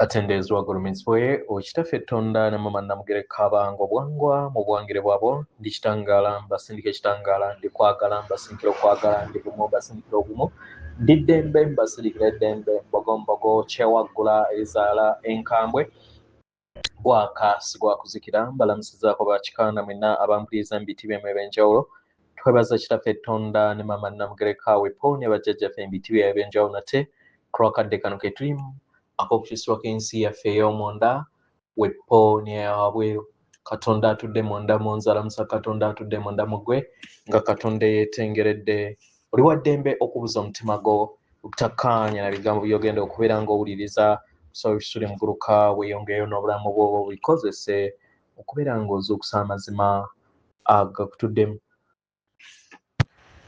atendezwa guluminswe okitafe tonda namama namugereka bango bwangwa mu bwangire bwabo ndikitangala mbasindika ekitangala ndikwagala mbasindikira okwagala ndi bumu mbasindikira obumu ndiddembe mbasindikira eddembe mbogombogo kyewaggula ezaala enkambwe waka sigwakuzikira mbalamusizaako bakikanda mwena abampuliriza mu biti byemu ebyenjawulo twebaza kitaffe tonda ne mama namugereka wepo ne bajjajjaffe mu biti byabwe ebyenjawulo nate kulwakadde kano ke tulimu ak'okukisibwa k'ensi yaffe ey'omunda wepo ne wabweru katonda atudde munda mu nzalamusa katonda atudde munda mu ggwe nga katonda yeetengeredde oli wa ddembe okubuza omutima gwo obutakkaanya na bigambo by'ogenda okubeera ng'owuliriza kusaba ebisule muguluka weeyongeeyo n'obulamu bwo bikozese okubeera ng'ozuukusa amazima agakutuddemu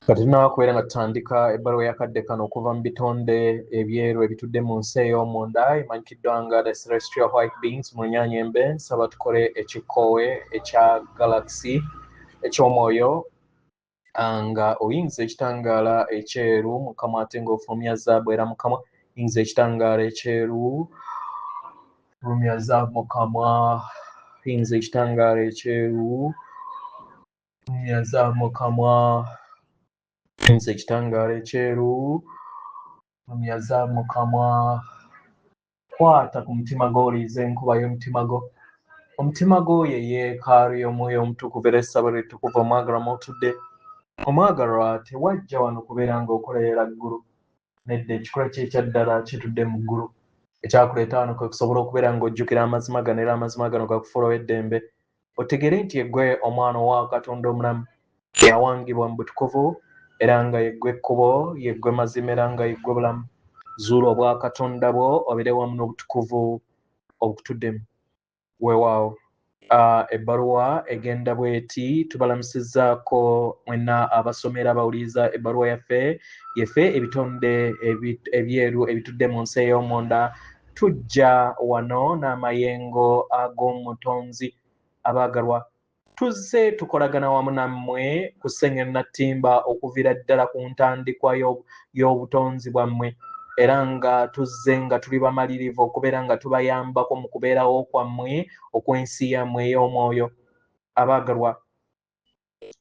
kati tunaaba kubeera nga tutandika ebbaluwa yakadde kano okuva mu bitonde ebyeru ebitudde mu nsi ey'omunda emanyikiddwa nga the celestial white beings mu nnyanja embe nsaba tukole ekikoowe ekya galaxy eky'omwoyo nga oyinza ekitangaala ekyeru mukama ate ng'ofulumya zaabu era mukama yinza ekitangaala ekyeru fulumya zaabu mukama yinza ekitangaala ekyeru fulumya zaabu mukama yinza ekitangaala ekyeru fulumya zaabu mukama kwata ku mutima gw'oliiza enkuba y'omutima gwo omutima gwo ye yeekaalu y'omwoyo omutukuvu era essabo litukuvu omwagalwa otudde omwagalwa tewajja wano kubeera ng'okolerera ggulu nedda ekikola kyekyaddala kitudde mu ggulu ekyakuleeta wano kwe kusobola okubeera ng'ojjukira amazima gano era amazima gano gakufuulawo eddembe otegere nti yeggwe omwana owa katonda omulamu eyawangibwa mu butukuvu era nga yeggwe ekkubo yeggwe mazima era nga yeggwe bulamu zuula obwa katonda bwo obeere wamu n'obutukuvu obukutuddemu weewaawo ebbaluwa egenda bweti tubalamusizzaako mwenna abasomera abawuliriza ebbaluwa yaffe ebitonde ebyeru ebitudde mu nsi ey'omunda tujja wano n'amayengo ag'omutonzi abaagalwa tuzze tukolagana wamu nammwe ku ssengeri nattimba okuviira ddala ku ntandikwa y'obutonzi bwammwe era nga tuzze nga tuli bamalirivu okubeera nga tubayambako mu kubeerawo kwammwe okw'ensi yammwe ey'omwoyo abaagalwa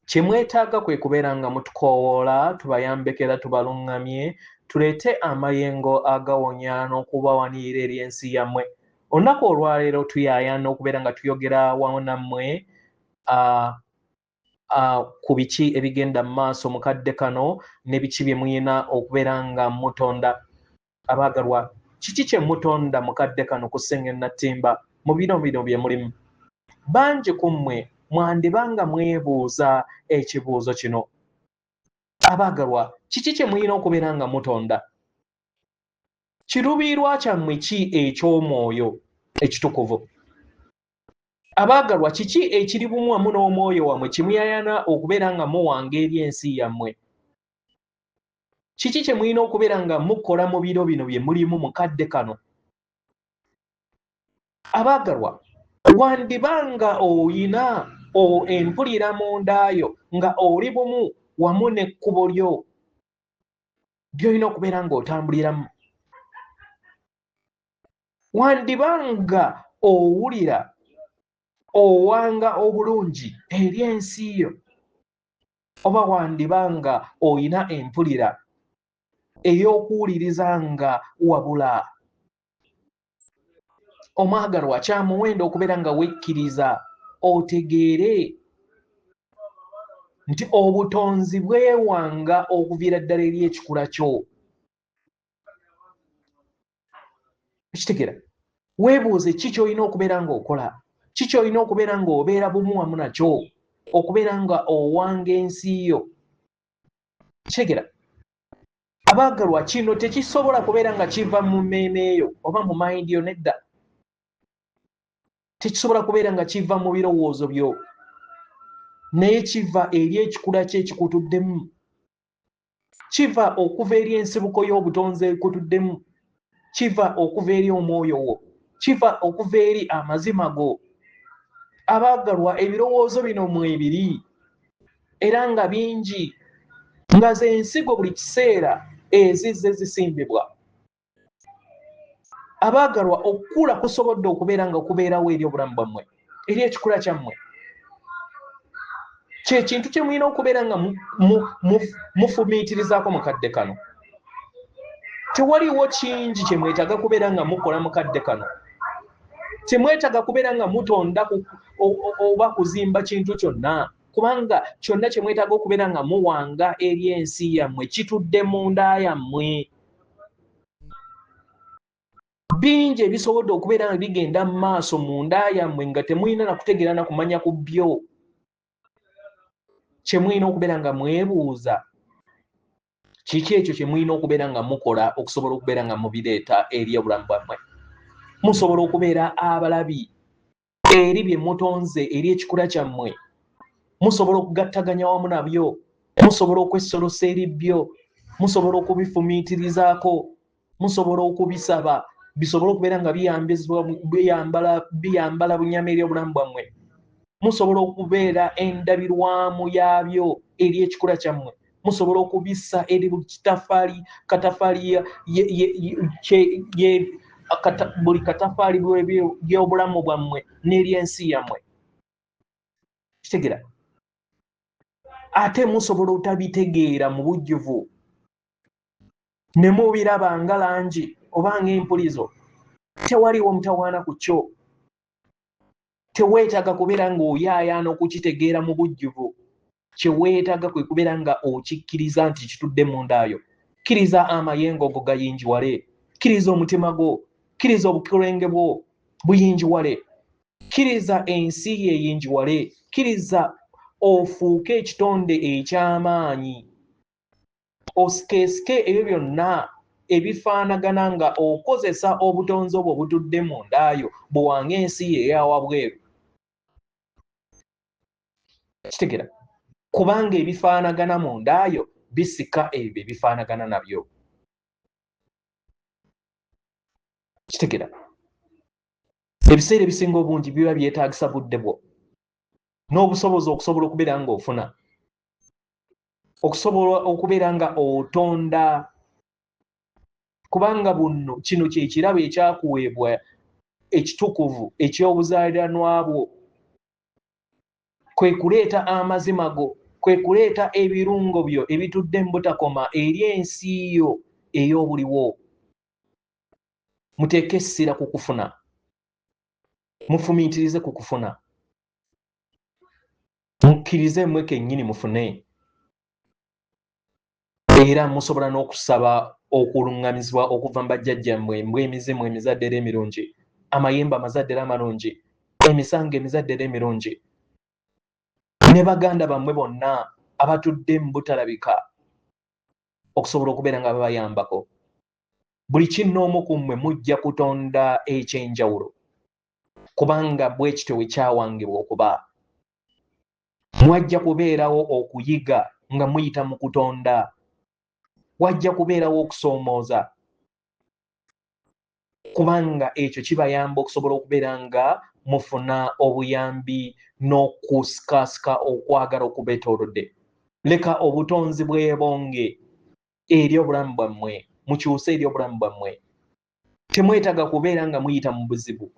kye mwetaaga kwe kubeera nga mutukoowoola tubayambeko era tubaluŋŋamye tuleete amayengo agawonya n'okubawanirira eri ensi yammwe olunaku olwaleero tuyaayana okubeera nga tuyogera wamu nammwe ku biki ebigenda mu maaso mukadde kano ne biki bye muyina okubeera nga mutonda abaagalwa kiki kye mutonda mukadde kano ku ssengeri nattimba mu bino bye mulimu bangi ku mmwe mwandibanga mwebuuza ekibuuzo kino abaagalwa kiki kye muyina okubeera nga mutonda kiruubirirwa kyammwe ki eky'omwoyo ekitukuvu abaagalwa kiki ekiri bumu wamu n'omwoyo wammwe kimuyayana okubeera nga muwanga eri ensi yammwe kiki kye mulina okubeera nga mukola mu biro bino bye mulimu mukadde kano abaagalwa wandibanga oyina empulira mundaayo nga oli bumu wamu n'ekkubo lyo ly'olina okubeera ng'otambuliramu wandibanga owulira owanga obulungi eri ensi yo oba wandibanga oyina empulira ey'okuwuliriza nga wabula omwagalwa kya muwendo okubeera nga wekkiriza otegeere nti obutonzi bwewanga okuviira ddala eri ekikula kyo ekitegeera weebuuze ki ky'olina okubeera ng'okola ki ky'olina okubeera ng'obeera bumu wamu nakyo okubeera nga owanga ensi yo kitegeera abaagalwa kino tekisobola kubeera nga kiva mu mmeeme eyo oba mu mayindi yo nedda tekisobola kubeera nga kiva mu birowoozo byo naye kiva eri ekikula kye ekikutuddemu kiva okuva eri ensibuko y'obutonzi ekutuddemu kiva okuva eri omwoyo wo kiva okuva eri amazima go abaagalwa ebirowoozo bino mwebiri era nga bingi nga ze nsigo buli kiseera ezizze zisimbibwa abaagalwa okukula kusobodde okubeera nga kubeerawo eri obulamu bwammwe eri ekikula kyammwe kyekintu kye mulina okubeera nga mufumiitirizaako mukadde kano. Tewaliwo kingi kye mwetaaga kubeera nga mukola mukadde kano. Temwetaaga kubeera nga mutonda oba kuzimba kintu kyonna, kubanga kyonna kye mwetaaga okubeera nga muwanga eri ensi yammwe kitudde mu nda yammwe. Bingi ebisobodde okubeera nga bigenda mu maaso mu nda yammwe nga temulina na kutegeera na kumanya ku byo. Kye mulina okubeera nga mwebuuza, kiki ekyo kye mulina okubeera nga mukola okusobola okubeera nga mubireeta eri obulamu bwammwe. Musobola okubeera abalabi eri bye mutonze eri ekikula kyammwe. Musobola okugattaganya wamu nabyo, musobola okwesolosa eri byo, musobola okubifumiitirizaako, musobola okubisaba bisobola okubeera nga biyambala bunyama eri obulamu bwammwe. Musobola okubeera endabirwamu yabyo eri ekikula kyammwe. Musobola okubissa eri buli buli katafaali by'obulamu bwammwe n'eri ensi yammwe. Kitegeera? Ate musobola otabitegeera mu bujjuvu ne mubiraba nga langi oba ng'empulizo. Tewaliwo mutawaana ku kyo. Teweetaaga kubeera ng'oyaayaana okukitegeera mu bujjuvu. Kye weetaaga kwe kubeera nga okikkiriza nti kitudde mu ndaayo. Kkiriza amayengo go gayinjiwale. Kkiriza omutima gwo. Kkiriza obukulenge bwo buyinjiwale. Kkiriza ensi yeyinjiwale. Kkiriza ofuuke ekitonde eky'amaanyi. Osikeesike ebyo byonna ebifaanagana nga okozesa obutonzi obwo butudde mu ndaayo buwange ensi yeeyawa bweru. Kitegeera? Kubanga ebifaanagana mu ndaayo bisika ebyo ebifaanagana nabyo. Kitegeera? Ebiseera ebisinga obungi biba byetaagisa budde bwo n'obusobozi okusobola okubeera ng'ofuna, okusobola okubeera nga otonda, kubanga kino kye kirabo ekyakuweebwa ekitukuvu eky'obuzaaliranwa bwo. Kwe kuleeta amazima go, kwe kuleeta ebirungo byo ebitudde mu butakoma eri ensi yo ey'obuliwo. Muteeke essira ku kufuna, mufumiitirize ku kufuna, mukkirize mmwe kennyini mufune, era musobola n'okusaba okuluŋŋamizibwa okuva mu bajjajjammwe emizimu emizadde era emirungi, amayembe amazadde era amalungi, emisango emizadde era emirungi, ne baganda bammwe bonna abatudde mu butalabika okusobola okubeera nga babayambako. Buli kinnoomu ku mmwe mujja kutonda ekyenjawulo, kubanga bwe kityo bwe kyawangibwa okuba. Mwajja kubeerawo okuyiga nga muyita mu kutonda. Wajja kubeerawo okusoomooza, kubanga ekyo kibayamba okusobola okubeera nga mufuna obuyambi n'okusikaasika okwagala okubeetoolodde. Leka obutonzi bwebonge eri obulamu bwammwe, mukyuse eri obulamu bwammwe. Temwetaaga kubeera nga muyita mu buzibu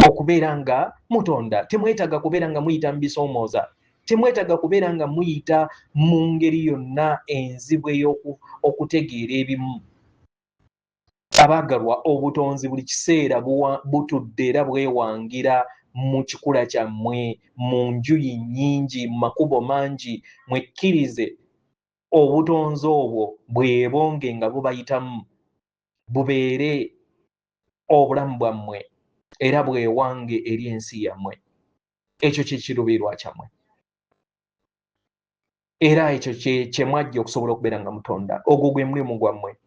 okubeera nga mutonda. Temwetaaga kubeera nga muyita mu bisoomooza. Temwetaaga kubeera nga muyita mu ngeri yonna enzibu ey'okutegeera ebimu. Abaagalwa, obutonzi buli kiseera butudde era bwewangira mu kikula kyammwe mu njuyi nnyingi, mu makubo mangi. Mwekkirize obutonzi obwo bwebonge nga bubayitamu, bubeere obulamu bwammwe era bwewange eri ensi yammwe. Ekyo kye kiruubirirwa kyammwe. Era ekyo kye mwajja okusobola okubeera nga mutonda. Ogwo gwe mulimu gwammwe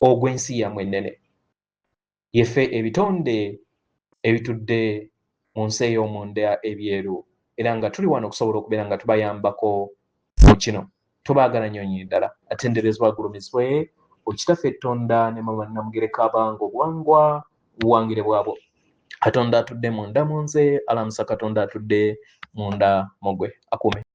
ogw'ensi yammwe ennene. Yeffe ebitonde ebitudde mu nsi ey'omunda ebyeru, era nga tuli wano okusobola okubeera nga tubayambako mu kino. Tubaagala nnyo nnyo ddala. Atenderezebwa agulumizibwe Okitaffe Ettonda ne Mama Namugereka abanga obuwangwa buwangire bwabwo. Katonda atudde munda mu nze, alamusa Katonda atudde munda mu gwe. Akuume.